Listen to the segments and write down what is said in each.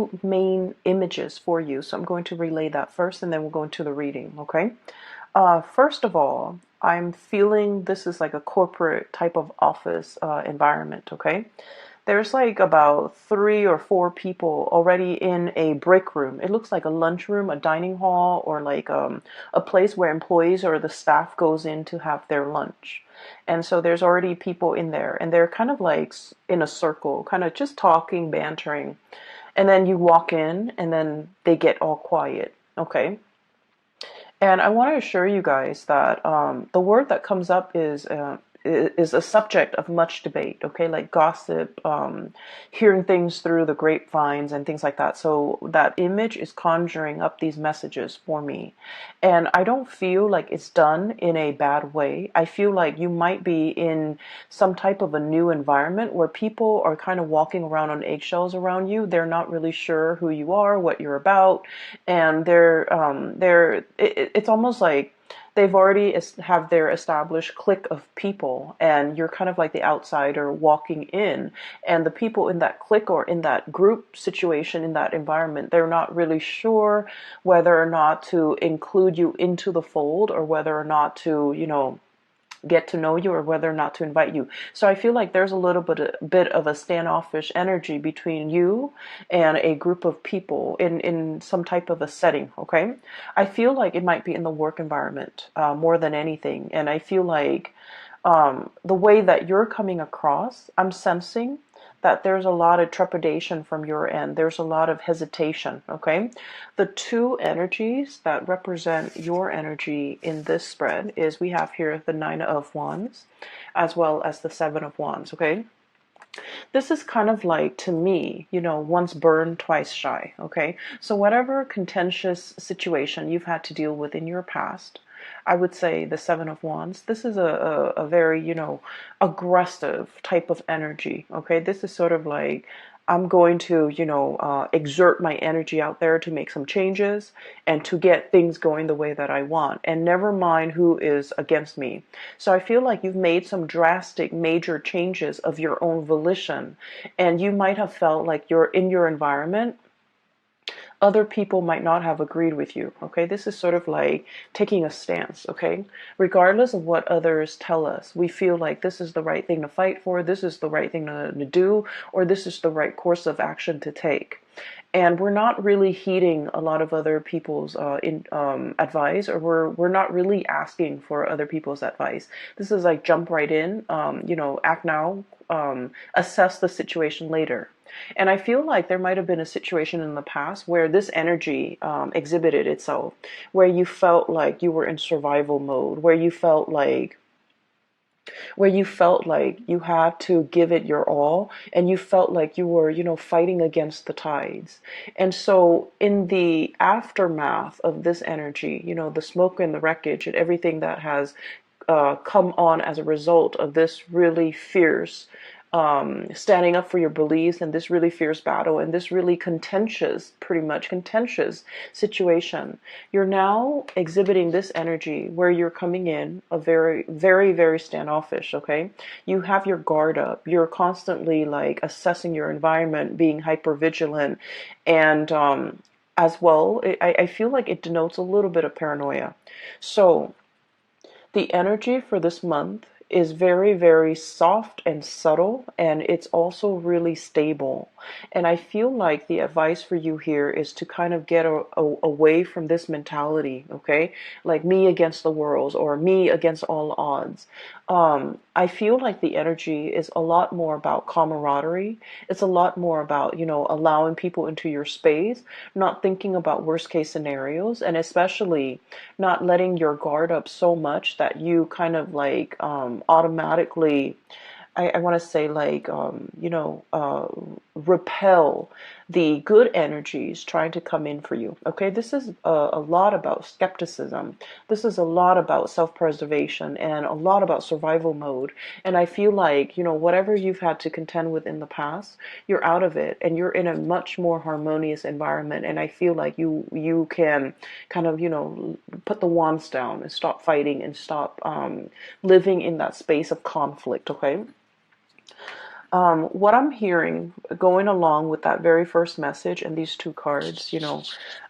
two main images for you. So I'm going to relay that first, and then we'll go into the reading, okay? First of all, I'm feeling this is like a corporate type of office environment, okay? There's like about 3 or 4 people already in a break room. It looks like a lunchroom, a dining hall, or like a place where employees or the staff goes in to have their lunch. And so there's already people in there, and they're kind of like in a circle, kind of just talking, bantering. And then you walk in, and then they get all quiet, okay? And I want to assure you guys that the word that comes up is a subject of much debate. Okay, like gossip, hearing things through the grapevines and things like that. So that image is conjuring up these messages for me, and I don't feel like it's done in a bad way. I feel like you might be in some type of a new environment where people are kind of walking around on eggshells around you. They're not really sure who you are, what you're about, and it's almost like they've already have their established clique of people, and you're kind of like the outsider walking in, and the people in that clique or in that group situation, in that environment, they're not really sure whether or not to include you into the fold, or whether or not to, get to know you, or whether or not to invite you. So I feel like there's a little bit of a standoffish energy between you and a group of people in some type of a setting, okay? I feel like it might be in the work environment more than anything. And I feel like the way that you're coming across, I'm sensing that there's a lot of trepidation from your end. There's a lot of hesitation, okay? The two energies that represent your energy in this spread is we have here the Nine of Wands as well as the Seven of Wands, okay? This is kind of like, to me, once burned, twice shy, okay? So whatever contentious situation you've had to deal with in your past, I would say the Seven of Wands, this is a very, aggressive type of energy, okay? This is sort of like, I'm going to, exert my energy out there to make some changes and to get things going the way that I want, and never mind who is against me. So I feel like you've made some drastic, major changes of your own volition, and you might have felt like you're in your environment, other people might not have agreed with you, okay? This is sort of like taking a stance, okay? Regardless of what others tell us, we feel like this is the right thing to fight for, this is the right thing to do, or this is the right course of action to take. And we're not really heeding a lot of other people's advice, or we're not really asking for other people's advice. This is like jump right in, act now, assess the situation later. And I feel like there might have been a situation in the past where this energy exhibited itself, where you felt like you were in survival mode, where you felt like you had to give it your all, and you felt like you were, fighting against the tides. And so in the aftermath of this energy, the smoke and the wreckage and everything that has come on as a result of this really fierce standing up for your beliefs, and this really fierce battle, and this really contentious, pretty much contentious situation, you're now exhibiting this energy where you're coming in a very, very, very standoffish, okay? You have your guard up. You're constantly like assessing your environment, being hyper vigilant, and as well, I feel like it denotes a little bit of paranoia. So the energy for this month is very, very soft and subtle, and it's also really stable. And I feel like the advice for you here is to kind of get away from this mentality, okay? Like me against the world, or me against all odds. I feel like the energy is a lot more about camaraderie. It's a lot more about, allowing people into your space, not thinking about worst case scenarios, and especially not letting your guard up so much that you kind of like automatically, I want to say like, repel the good energies trying to come in for you. Okay, this is a lot about skepticism. This is a lot about self-preservation and a lot about survival mode. And I feel like, whatever you've had to contend with in the past, you're out of it and you're in a much more harmonious environment. And I feel like you can kind of, put the wands down and stop fighting and stop living in that space of conflict. Okay. What I'm hearing going along with that very first message and these two cards,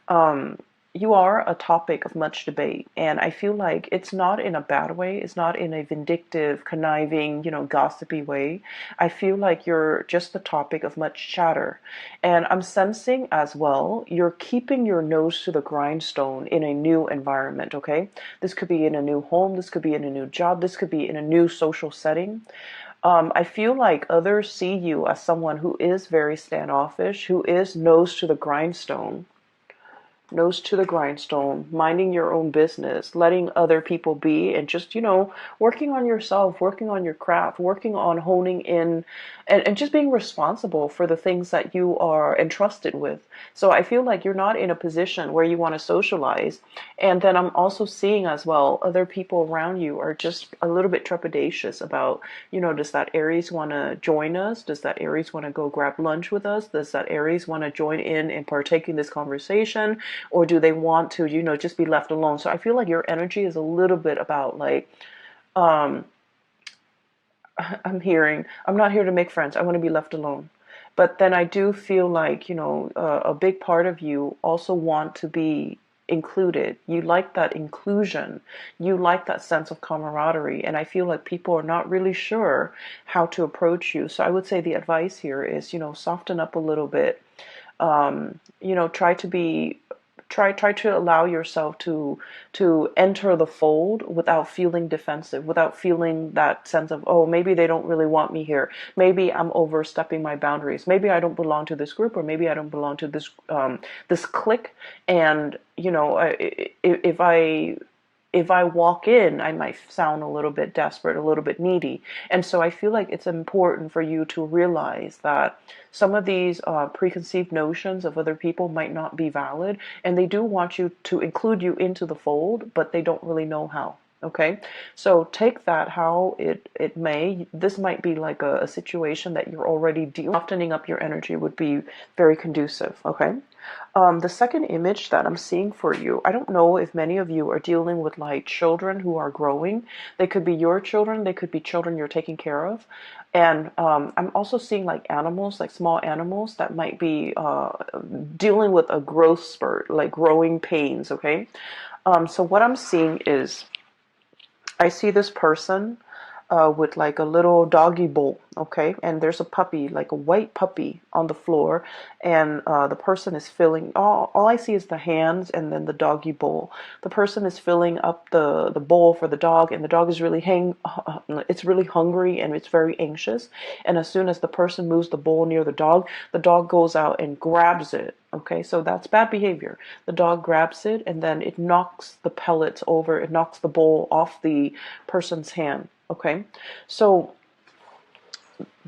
um, you are a topic of much debate. And I feel like it's not in a bad way. It's not in a vindictive, conniving, gossipy way. I feel like you're just the topic of much chatter. And I'm sensing as well, you're keeping your nose to the grindstone in a new environment, okay? This could be in a new home. This could be in a new job. This could be in a new social setting. I feel like others see you as someone who is very standoffish, who is nose to the grindstone, minding your own business, letting other people be, and just, working on yourself, working on your craft, working on honing in, and just being responsible for the things that you are entrusted with. So I feel like you're not in a position where you want to socialize. And then I'm also seeing as well, other people around you are just a little bit trepidatious about, does that Aries want to join us? Does that Aries want to go grab lunch with us? Does that Aries want to join in and partake in this conversation? Or do they want to, just be left alone? So I feel like your energy is a little bit about like, um, I'm not here to make friends. I want to be left alone. But then I do feel like, a big part of you also want to be included. You like that inclusion. You like that sense of camaraderie. And I feel like people are not really sure how to approach you. So I would say the advice here is, soften up a little bit. Try to be try to allow yourself to enter the fold without feeling defensive, without feeling that sense of, oh, maybe they don't really want me here, maybe I'm overstepping my boundaries, maybe I don't belong to this group, or maybe I don't belong to this clique. And if I walk in, I might sound a little bit desperate, a little bit needy. And so I feel like it's important for you to realize that some of these preconceived notions of other people might not be valid, and they do want you to include you into the fold, but they don't really know how. Okay, so take that how it may. This might be like a situation that you're already dealing. Softening up your energy would be very conducive. Okay. The second image that I'm seeing for you, I don't know if many of you are dealing with like children who are growing. They could be your children, they could be children you're taking care of. And I'm also seeing like animals, like small animals that might be dealing with a growth spurt, like growing pains, okay? So what I'm seeing is I see this person with like a little doggy bowl, okay? And there's a puppy, like a white puppy on the floor, and the person is filling, all I see is the hands and then the doggy bowl. The person is filling up the bowl for the dog, and the dog is it's really hungry and it's very anxious. And as soon as the person moves the bowl near the dog goes out and grabs it. Okay, so that's bad behavior. The dog grabs it and then it knocks the pellets over, it knocks the bowl off the person's hand. Okay, so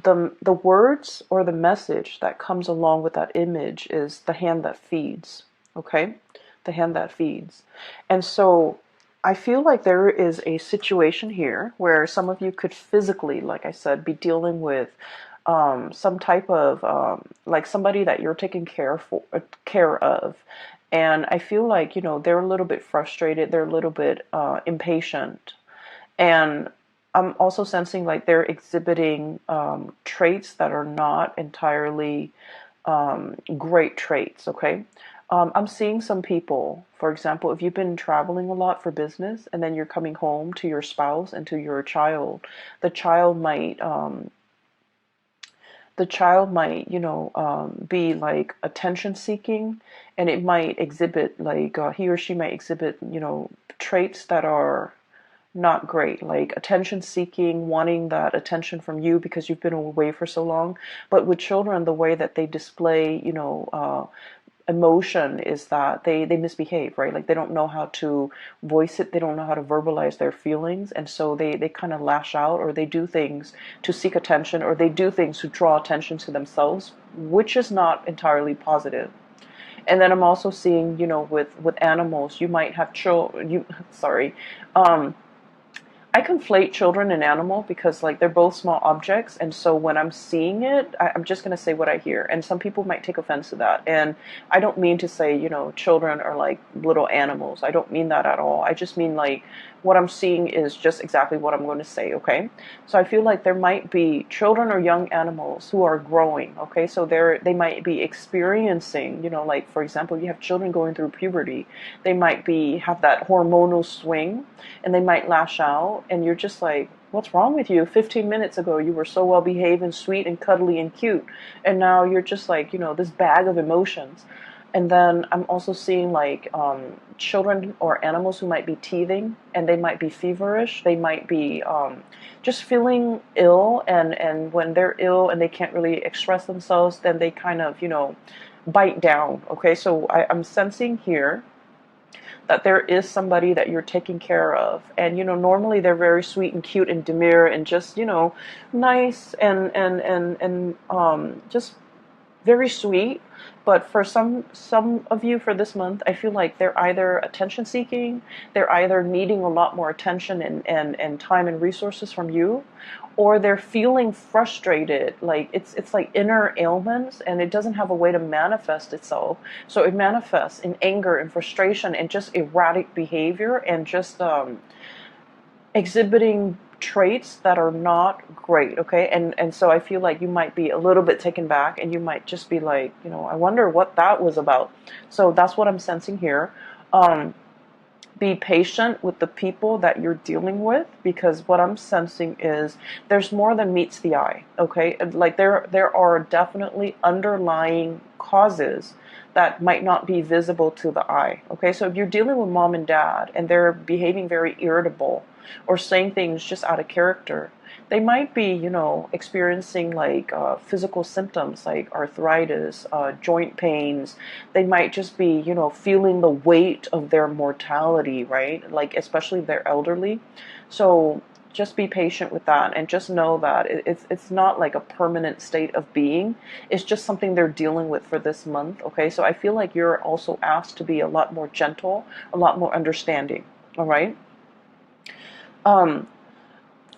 the words or the message that comes along with that image is the hand that feeds. Okay, the hand that feeds. And so I feel like there is a situation here where some of you could physically, like I said, be dealing with some type of like somebody that you're taking care of. And I feel like, they're a little bit frustrated, they're a little bit impatient. And I'm also sensing like they're exhibiting traits that are not entirely great traits, okay? I'm seeing some people, for example, if you've been traveling a lot for business and then you're coming home to your spouse and to your child, the child might be like attention seeking, and it might exhibit like he or she might exhibit, traits that are not great, like attention seeking, wanting that attention from you because you've been away for so long. But with children, the way that they display, emotion is that they misbehave, right? Like they don't know how to voice it, they don't know how to verbalize their feelings, and so they kind of lash out, or they do things to seek attention, or they do things to draw attention to themselves, which is not entirely positive. And then I'm also seeing, with animals, you might have children, sorry, um I conflate children and animal because like they're both small objects, and so when I'm seeing it, I'm just gonna say what I hear, and some people might take offense to that. And I don't mean to say, children are like little animals. I don't mean that at all. I just mean like what I'm seeing is just exactly what I'm going to say. Okay, so I feel like there might be children or young animals who are growing. Okay, so they might be experiencing, like for example, you have children going through puberty. They might be have that hormonal swing, and they might lash out, and you're just like, what's wrong with you? 15 minutes ago you were so well behaved and sweet and cuddly and cute, and now you're just like, this bag of emotions. And then I'm also seeing like children or animals who might be teething, and they might be feverish. They might be just feeling ill, and when they're ill and they can't really express themselves, then they kind of bite down. Okay, so I'm sensing here that there is somebody that you're taking care of, and normally they're very sweet and cute and demure and just nice and just very sweet. But for some of you for this month, I feel like they're either attention seeking, they're either needing a lot more attention and time and resources from you, or they're feeling frustrated. Like it's like inner ailments, and it doesn't have a way to manifest itself. So it manifests in anger and frustration and just erratic behavior, and just exhibiting traits that are not great. Okay, and so I feel like you might be a little bit taken back, and you might just be like, I wonder what that was about. So that's what I'm sensing here. Be patient with the people that you're dealing with, because what I'm sensing is there's more than meets the eye. Okay, like there are definitely underlying causes that might not be visible to the eye. Okay, so if you're dealing with mom and dad and they're behaving very irritable or saying things just out of character, they might be, experiencing like physical symptoms like arthritis, joint pains. They might just be, feeling the weight of their mortality, right? Like, especially if they're elderly. So just be patient with that, and just know that it's not like a permanent state of being. It's just something they're dealing with for this month. Okay, so I feel like you're also asked to be a lot more gentle, a lot more understanding. All right. Um,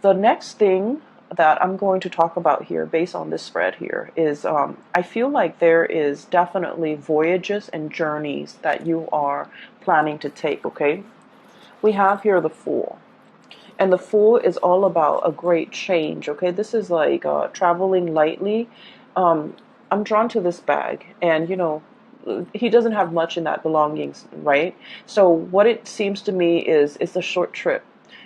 the next thing that I'm going to talk about here, based on this spread here, is I feel like there is definitely voyages and journeys that you are planning to take. Okay, we have here the Fool. And the Fool is all about a great change. Okay, this is like traveling lightly. Um, I'm drawn to this bag, and he doesn't have much in that belongings, right? So what it seems to me is it's a short trip.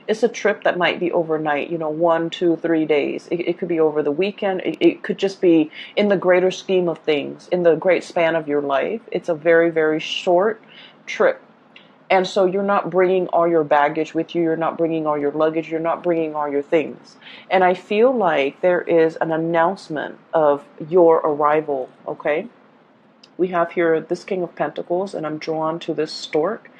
It's a trip that might be overnight, 1, 2, 3 days. It could be over the weekend. It could just be in the greater scheme of things, in the great span of your life. It's a very, very short trip. And so you're not bringing all your baggage with you. You're not bringing all your luggage. You're not bringing all your things. And I feel like there is an announcement of your arrival, okay? We have here this King of Pentacles, and I'm drawn to this stork.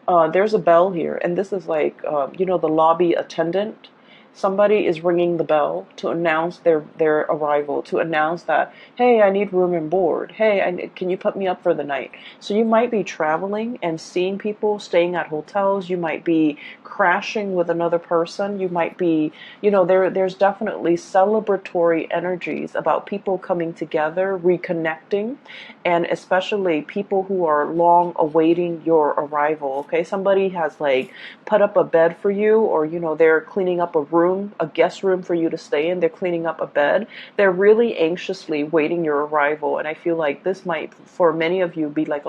There's a bell here, and this is like, the lobby attendant. Somebody is ringing the bell to announce their arrival, to announce that, hey, I need room and board. Hey, can you put me up for the night? So you might be traveling and seeing people staying at hotels. You might be crashing with another person. You might be, there's definitely celebratory energies about people coming together, reconnecting, and especially people who are long awaiting your arrival. Okay, somebody has like put up a bed for you, or they're cleaning up a room, a guest room for you to stay in. They're cleaning up a bed. They're really anxiously waiting your arrival, and I feel like this might, for many of you, be like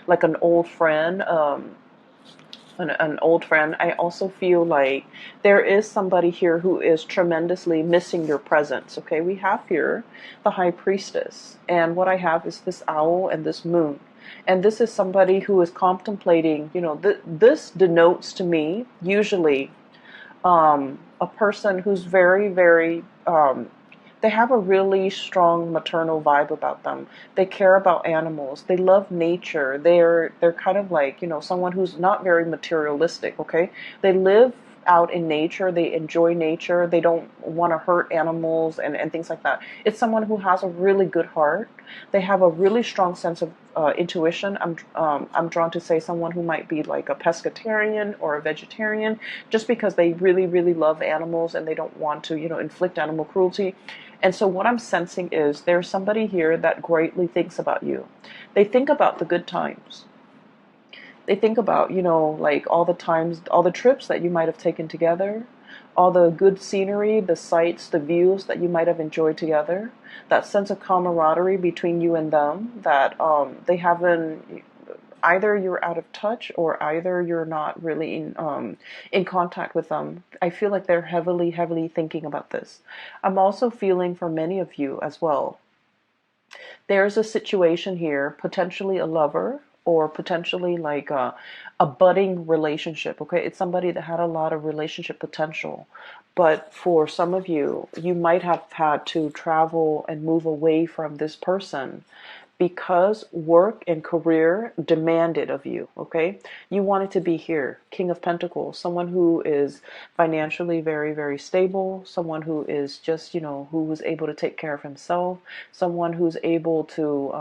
like an old friend. An old friend. I also feel like there is somebody here who is tremendously missing your presence. Okay, we have here the High Priestess, and what I have is this owl and this moon. And this is somebody who is contemplating, this denotes to me usually a person who's very, very, they have a really strong maternal vibe about them. They care about animals. They love nature. They're kind of like, someone who's not very materialistic, okay? They live out in nature. They enjoy nature. They don't want to hurt animals and things like that. It's someone who has a really good heart. They have a really strong sense of intuition. I'm drawn to say someone who might be like a pescatarian or a vegetarian, just because they really, really love animals and they don't want to, inflict animal cruelty. And so what I'm sensing is there's somebody here that greatly thinks about you. They think about the good times. They think about, like all the times, all the trips that you might have taken together, all the good scenery, the sights, the views that you might have enjoyed together, that sense of camaraderie between you and them that they haven't, either you're out of touch or either you're not really in contact with them. I feel like they're heavily, heavily thinking about this. I'm also feeling for many of you as well, there's a situation here, potentially a lover or potentially like a budding relationship. Okay, it's somebody that had a lot of relationship potential, but for some of you, you might have had to travel and move away from this person because work and career demanded of you. Okay, you wanted to be here. King of Pentacles, someone who is financially very, very stable, someone who is just, who was able to take care of himself, someone who's able to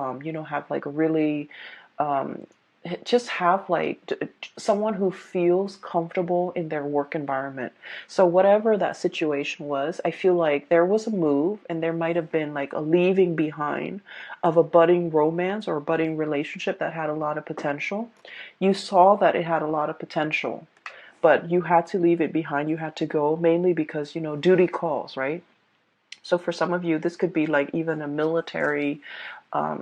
have like a really um, just have like someone who feels comfortable in their work environment. So whatever that situation was, I feel like there was a move and there might have been like a leaving behind of a budding romance or a budding relationship that had a lot of potential. You saw that it had a lot of potential, but you had to leave it behind. You had to go mainly because, duty calls, right? So for some of you, this could be like even a military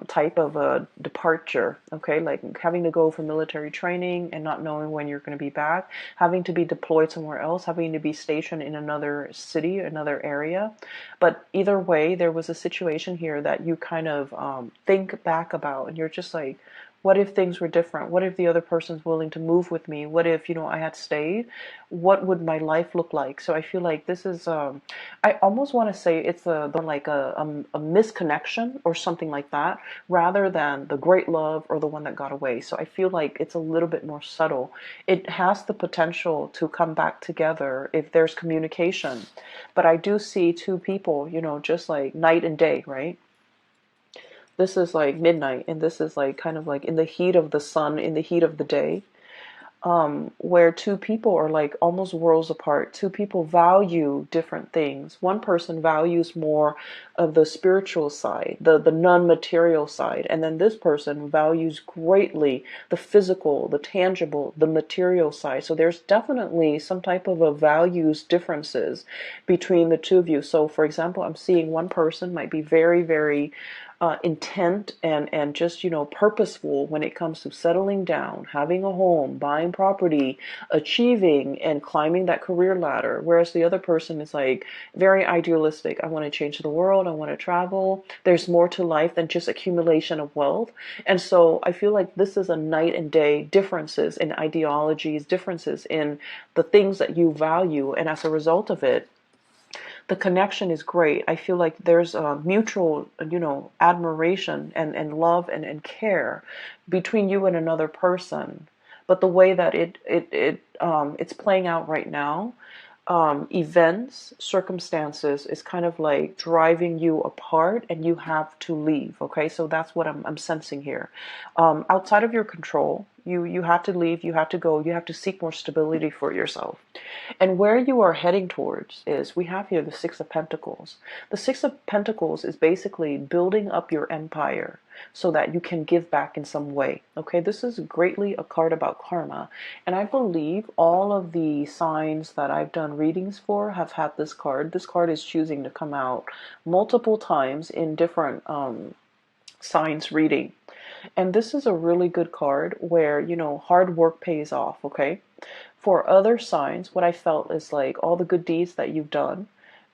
type of a departure, okay? Like having to go for military training and not knowing when you're going to be back, having to be deployed somewhere else, having to be stationed in another city, another area. But either way, there was a situation here that you kind of think back about, and you're just like, what if things were different? What if the other person's willing to move with me? What if, I had stayed? What would my life look like? So I feel like this is, I almost want to say it's like a misconnection or something like that, rather than the great love or the one that got away. So I feel like it's a little bit more subtle. It has the potential to come back together if there's communication. But I do see two people, just like night and day, right? This is like midnight, and this is like kind of like in the heat of the sun, in the heat of the day, where two people are like almost worlds apart. Two people value different things. One person values more of the spiritual side, the non-material side, and then this person values greatly the physical, the tangible, the material side. So there's definitely some type of a values differences between the two of you. So for example, I'm seeing one person might be very, very intent and just purposeful when it comes to settling down, having a home, buying property, achieving and climbing that career ladder, whereas the other person is like very idealistic. I want to change the world, I want to travel, there's more to life than just accumulation of wealth. And so I feel like this is a night and day differences in ideologies, differences in the things that you value, and as a result of it, the connection is great. I feel like there's a mutual, admiration and love and care between you and another person. But the way that it's playing out right now, events, circumstances is kind of like driving you apart, and you have to leave. Okay, so that's what I'm sensing here. Outside of your control, you have to leave. You have to go. You have to seek more stability for yourself. And where you are heading towards is, we have here the Six of Pentacles. The Six of Pentacles is basically building up your empire so that you can give back in some way. Okay, this is greatly a card about karma. And I believe all of the signs that I've done readings for have had this card. This card is choosing to come out multiple times in different signs reading. And this is a really good card where, hard work pays off, okay? For other signs, what I felt is like all the good deeds that you've done,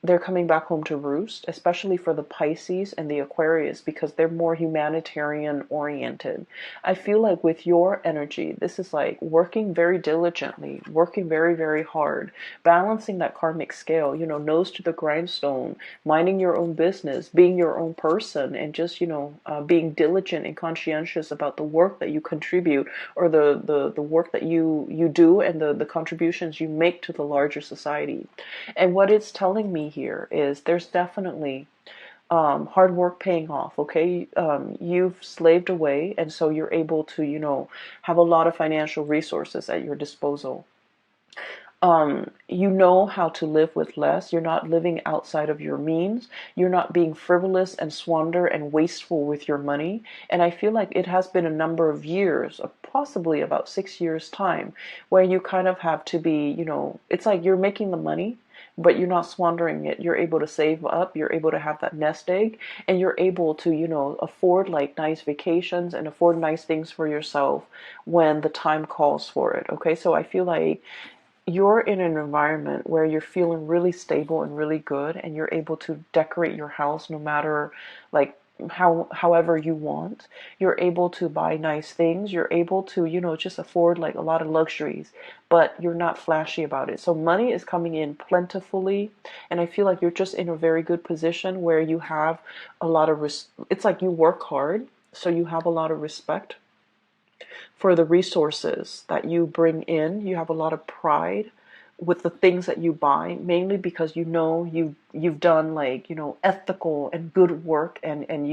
they're coming back home to roost, especially for the Pisces and the Aquarius, because they're more humanitarian oriented. I feel like with your energy, this is like working very diligently, working very, very hard, balancing that karmic scale, nose to the grindstone, minding your own business, being your own person, and just, being diligent and conscientious about the work that you contribute, or the work that you do, and the contributions you make to the larger society. And what it's telling me here is there's definitely hard work paying off. Okay, you've slaved away, and so you're able to, have a lot of financial resources at your disposal. You know how to live with less. You're not living outside of your means. You're not being frivolous and squander and wasteful with your money. And I feel like it has been a number of years, possibly about 6 years time, where you kind of have to be, it's like you're making the money, but you're not squandering it. You're able to save up. You're able to have that nest egg, and you're able to, afford like nice vacations and afford nice things for yourself when the time calls for it. Okay, so I feel like you're in an environment where you're feeling really stable and really good, and you're able to decorate your house no matter like however you want. You're able to buy nice things. You're able to, just afford like a lot of luxuries, but you're not flashy about it. So money is coming in plentifully, and I feel like you're just in a very good position where you have a lot of it's like you work hard, so you have a lot of respect for the resources that you bring in. You have a lot of pride with the things that you buy, mainly because you've done like, ethical and good work, and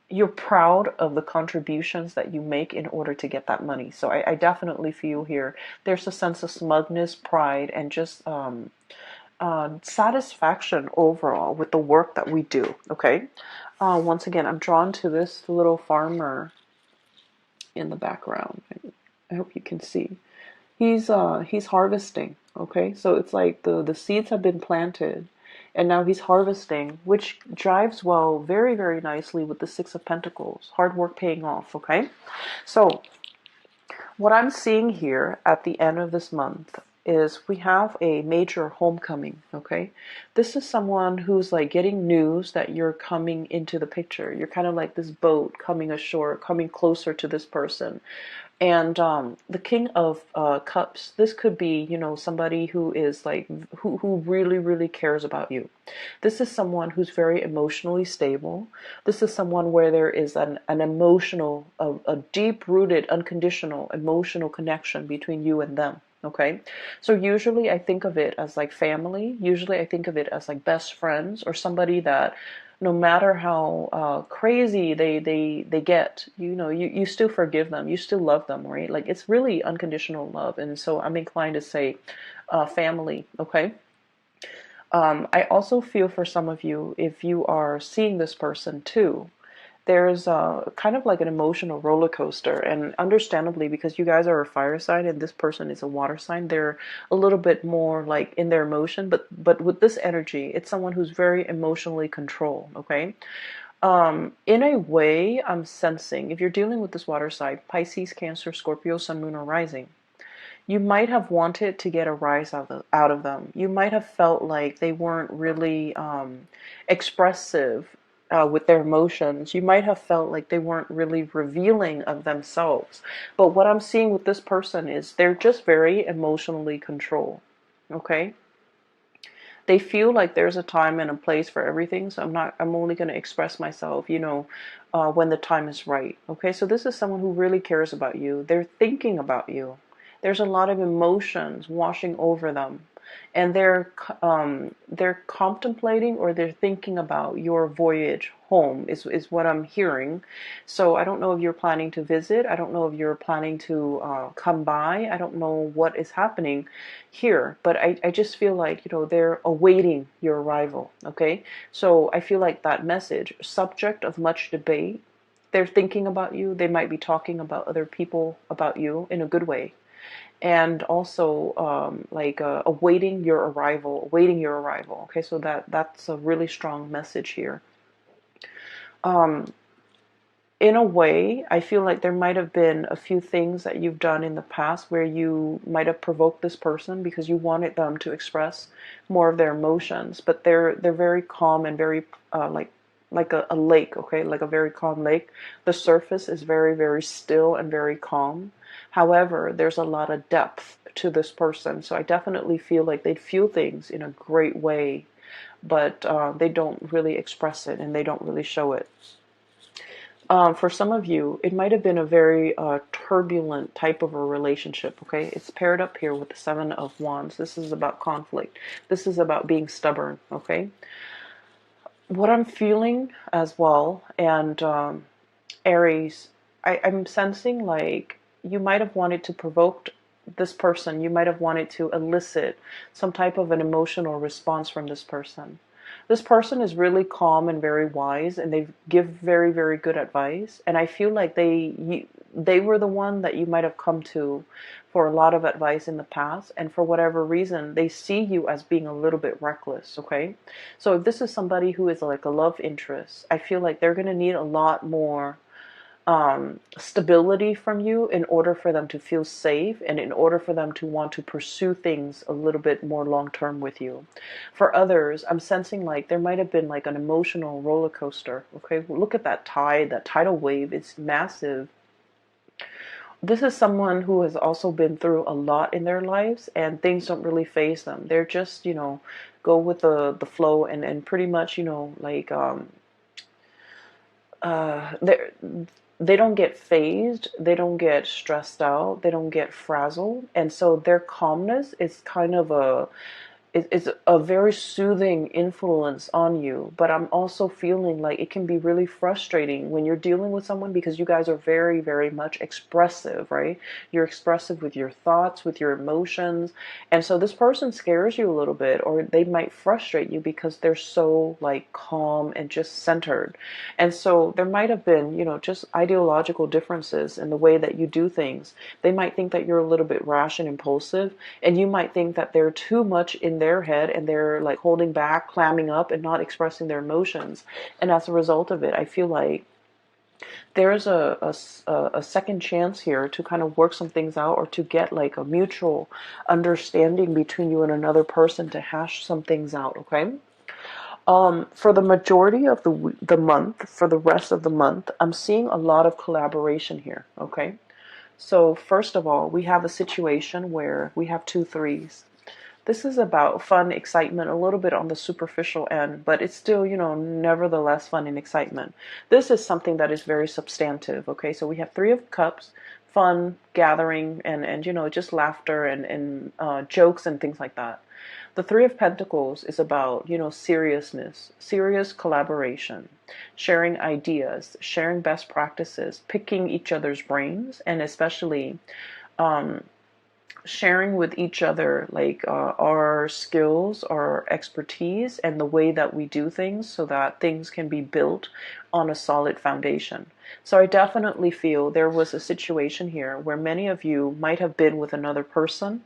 you're proud of the contributions that you make in order to get that money. So I definitely feel here there's a sense of smugness, pride, and just satisfaction overall with the work that we do. Okay. Once again, I'm drawn to this little farmer in the background. I hope you can see. He's harvesting. Okay, so it's like the seeds have been planted, and now he's harvesting, which drives well very, very nicely with the Six of Pentacles. Hard work paying off. Okay, so what I'm seeing here at the end of this month is we have a major homecoming. Okay, this is someone who's like getting news that you're coming into the picture. You're kind of like this boat coming ashore, coming closer to this person. And the King of Cups, this could be, somebody who is like, who really, really cares about you. This is someone who's very emotionally stable. This is someone where there is an emotional, a deep-rooted, unconditional emotional connection between you and them. Okay, so usually I think of it as like family. Usually I think of it as like best friends, or somebody that no matter how crazy they get, you still forgive them, you still love them, right? Like it's really unconditional love, and so I'm inclined to say family. Okay. I also feel for some of you, if you are seeing this person too, there's kind of like an emotional roller coaster, and understandably, because you guys are a fire sign and this person is a water sign, they're a little bit more like in their emotion, but with this energy, it's someone who's very emotionally controlled. Okay, in a way, I'm sensing if you're dealing with this water sign, Pisces, Cancer, Scorpio, Sun, Moon, or Rising, you might have wanted to get a rise out of them. You might have felt like they weren't really expressive with their emotions. You might have felt like they weren't really revealing of themselves. But what I'm seeing with this person is they're just very emotionally controlled. Okay? They feel like there's a time and a place for everything, so I'm only going to express myself, when the time is right. Okay? So this is someone who really cares about you. They're thinking about you. There's a lot of emotions washing over them, and they're contemplating, or they're thinking about your voyage home is what I'm hearing. So I don't know if you're planning to visit. I don't know if you're planning to come by. I don't know what is happening here, but I just feel like, they're awaiting your arrival. Okay, so I feel like that message, subject of much debate. They're thinking about you. They might be talking about other people about you in a good way, and also awaiting your arrival. Okay, so that's a really strong message here. Um, in a way, I feel like there might have been a few things that you've done in the past where you might have provoked this person because you wanted them to express more of their emotions, but they're very calm and very like a lake, okay, like a very calm lake. The surface is very, very still and very calm. However, there's a lot of depth to this person, so I definitely feel like they'd feel things in a great way, but they don't really express it and they don't really show it. For some of you, it might have been a very turbulent type of a relationship, okay? It's paired up here with the Seven of Wands. This is about conflict. This is about being stubborn, okay? What I'm feeling as well, and Aries, I'm sensing like you might have wanted to provoke this person. You might have wanted to elicit some type of an emotional response from this person. This person is really calm and very wise, and they give very, very good advice. And I feel like they were the one that you might have come to for a lot of advice in the past. And for whatever reason, they see you as being a little bit reckless, okay? So if this is somebody who is like a love interest, I feel like they're going to need a lot more stability from you in order for them to feel safe and in order for them to want to pursue things a little bit more long term with you. For others, I'm sensing like there might have been like an emotional roller coaster. Okay, look at that tide, that tidal wave. It's massive. This is someone who has also been through a lot in their lives and things don't really faze them. They're just, go with the flow and pretty much, like they don't get phased, they don't get stressed out, they don't get frazzled, and so their calmness is kind of it's a very soothing influence on you. But I'm also feeling like it can be really frustrating when you're dealing with someone because you guys are very, very much expressive, right? You're expressive with your thoughts, with your emotions. And so this person scares you a little bit, or they might frustrate you because they're so like calm and just centered. And so there might have been, just ideological differences in the way that you do things. They might think that you're a little bit rash and impulsive, and you might think that they're too much in their head and they're like holding back, clamming up, and not expressing their emotions. And as a result of it, I feel like there's a second chance here to kind of work some things out, or to get like a mutual understanding between you and another person to hash some things out, okay? For the majority of the month, for the rest of the month, I'm seeing a lot of collaboration here, okay? So first of all, we have a situation where we have two threes. This is about fun, excitement, a little bit on the superficial end, but it's still, nevertheless fun and excitement. This is something that is very substantive, okay? So we have Three of Cups, fun, gathering, and just laughter and jokes and things like that. The Three of Pentacles is about, seriousness, serious collaboration, sharing ideas, sharing best practices, picking each other's brains, and especially sharing with each other like our skills, our expertise, and the way that we do things so that things can be built on a solid foundation. So I definitely feel there was a situation here where many of you might have been with another person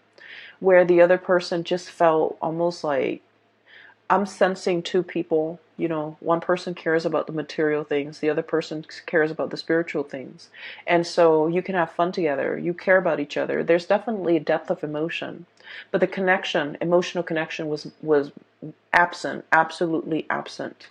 where the other person just felt almost like, I'm sensing two people, one person cares about the material things, the other person cares about the spiritual things. And so you can have fun together, you care about each other. There's definitely a depth of emotion, but the connection, emotional connection was absent, absolutely absent.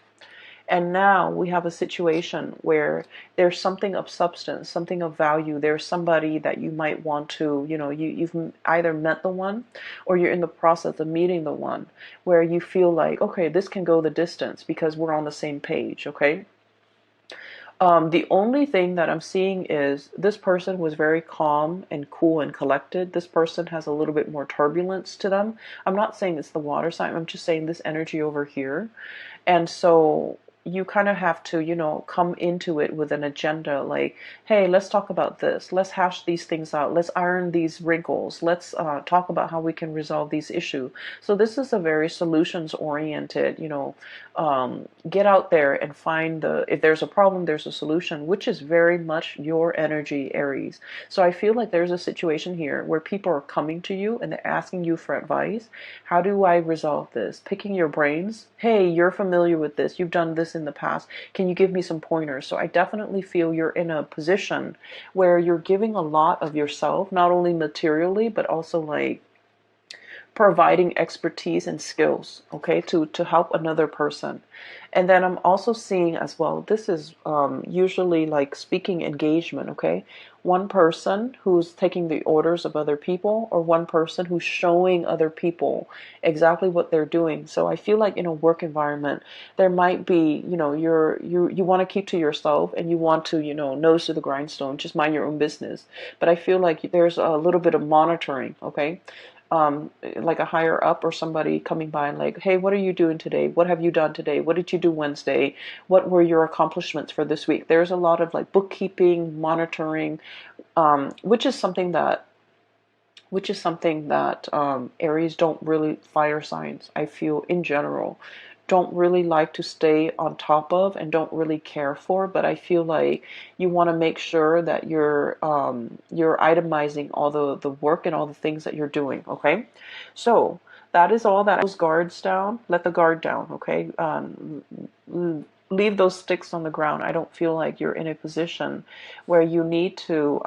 And now we have a situation where there's something of substance, something of value. There's somebody that you might want to, you've either met the one or you're in the process of meeting the one where you feel like, okay, this can go the distance because we're on the same page, okay? The only thing that I'm seeing is this person was very calm and cool and collected. This person has a little bit more turbulence to them. I'm not saying it's the water sign. I'm just saying this energy over here. And so you kind of have to, come into it with an agenda like, hey, let's talk about this. Let's hash these things out. Let's iron these wrinkles. Let's talk about how we can resolve these issues. So this is a very solutions oriented, get out there and find if there's a problem, there's a solution, which is very much your energy, Aries. So I feel like there's a situation here where people are coming to you and they're asking you for advice. How do I resolve this? Picking your brains. Hey, you're familiar with this. You've done this this in the past? Can you give me some pointers? So I definitely feel you're in a position where you're giving a lot of yourself, not only materially, but also like providing expertise and skills, okay, to help another person. And then I'm also seeing as well, this is usually like speaking engagement, okay, one person who's taking the orders of other people, or one person who's showing other people exactly what they're doing. So I feel like in a work environment there might be, you want to keep to yourself, and you want to, nose to the grindstone, just mind your own business. But I feel like there's a little bit of monitoring, okay, like a higher up or somebody coming by and like, hey, what are you doing today? What have you done today? What did you do Wednesday? What were your accomplishments for this week? There's a lot of like bookkeeping, monitoring, which is something that Aries don't really, fire signs, I feel in general, don't really like to stay on top of and don't really care for. But I feel like you want to make sure that you're itemizing all the work and all the things that you're doing. Okay, so that is all that. Those guards down. Let the guard down. Okay. Leave those sticks on the ground. I don't feel like you're in a position where you need to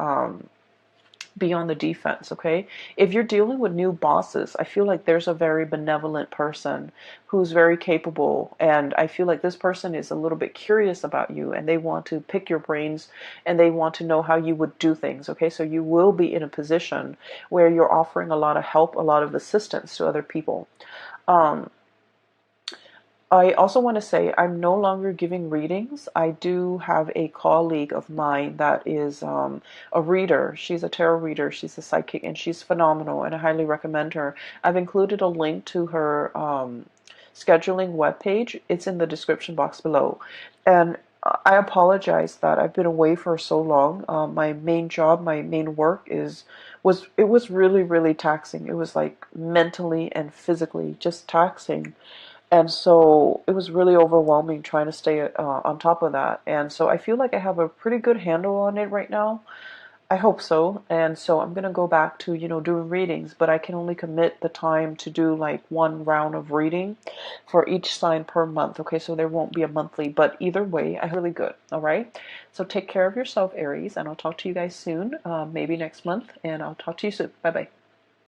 be on the defense, okay? If you're dealing with new bosses, I feel like there's a very benevolent person who's very capable, and I feel like this person is a little bit curious about you, and they want to pick your brains, and they want to know how you would do things, okay? So you will be in a position where you're offering a lot of help, a lot of assistance to other people. Um, I also want to say I'm no longer giving readings. I do have a colleague of mine that is a reader. She's a tarot reader. She's a psychic, and she's phenomenal, and I highly recommend her. I've included a link to her scheduling webpage. It's in the description box below. And I apologize that I've been away for so long. My main job, my main work was really, really taxing. It was like mentally and physically just taxing. And so it was really overwhelming trying to stay on top of that. And so I feel like I have a pretty good handle on it right now. I hope so. And so I'm going to go back to, doing readings, but I can only commit the time to do like one round of reading for each sign per month. Okay, so there won't be a monthly, but either way, I'm really good. All right. So take care of yourself, Aries, and I'll talk to you guys soon, maybe next month, and I'll talk to you soon. Bye bye.